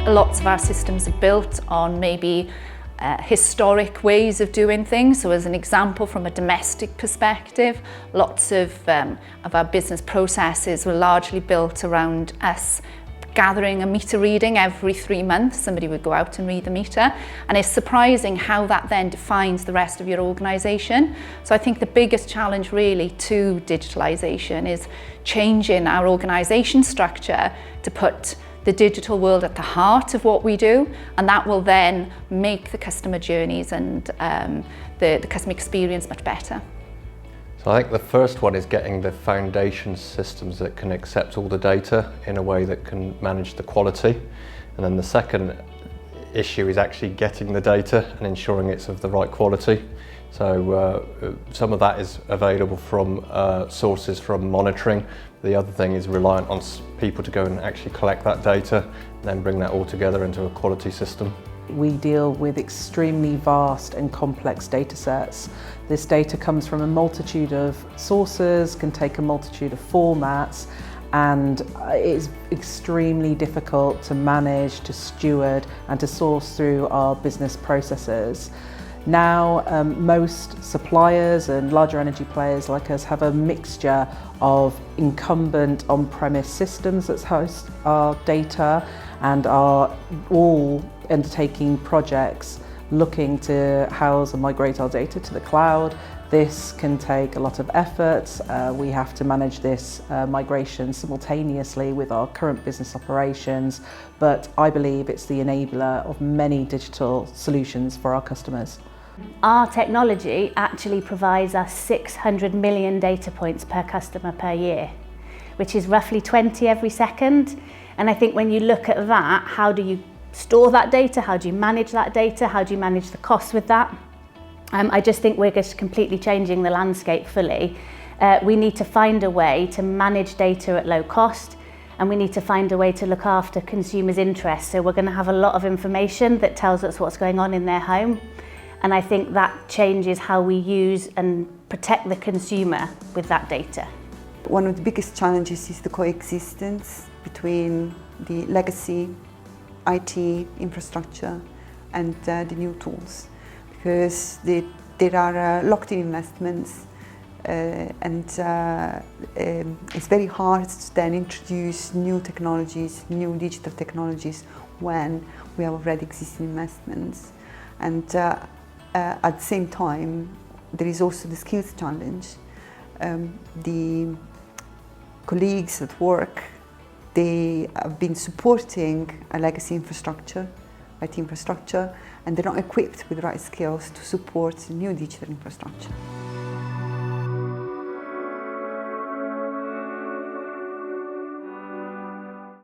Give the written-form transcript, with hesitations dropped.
Lots of our systems are built on maybe historic ways of doing things. So as an example, from a domestic perspective, lots of our business processes were largely built around us gathering a meter reading every 3 months. Somebody would go out and read the meter, and it's surprising how that then defines the rest of your organisation. So I think the biggest challenge really to digitalisation is changing our organisation structure to put the digital world at the heart of what we do, and that will then make the customer journeys and the customer experience much better. So I think the first one is getting the foundation systems that can accept all the data in a way that can manage the quality. And then the second issue is actually getting the data and ensuring it's of the right quality. So some of that is available from sources from monitoring. The other thing is reliant on people to go and actually collect that data and then bring that all together into a quality system. We deal with extremely vast and complex data sets. This data comes from a multitude of sources, can take a multitude of formats, and it's extremely difficult to manage, to steward, and to source through our business processes. Now, most suppliers and larger energy players like us have a mixture of incumbent on-premise systems that host our data and are all undertaking projects looking to house and migrate our data to the cloud. This can take a lot of effort. We have to manage this migration simultaneously with our current business operations, but I believe it's the enabler of many digital solutions for our customers. Our technology actually provides us 600 million data points per customer per year, which is roughly 20 every second. And I think when you look at that, how do you store that data? How do you manage that data? How do you manage the costs with that? I just think we're just completely changing the landscape fully. We need to find a way to manage data at low cost, and we need to find a way to look after consumers' interests. So we're going to have a lot of information that tells us what's going on in their home. And I think that changes how we use and protect the consumer with that data. One of the biggest challenges is the coexistence between the legacy IT infrastructure and the new tools, because there are locked-in investments and it's very hard to then introduce new technologies, new digital technologies when we have already existing investments. And at the same time, there is also the skills challenge. The colleagues at work, they have been supporting a legacy infrastructure, IT infrastructure, and they're not equipped with the right skills to support new digital infrastructure.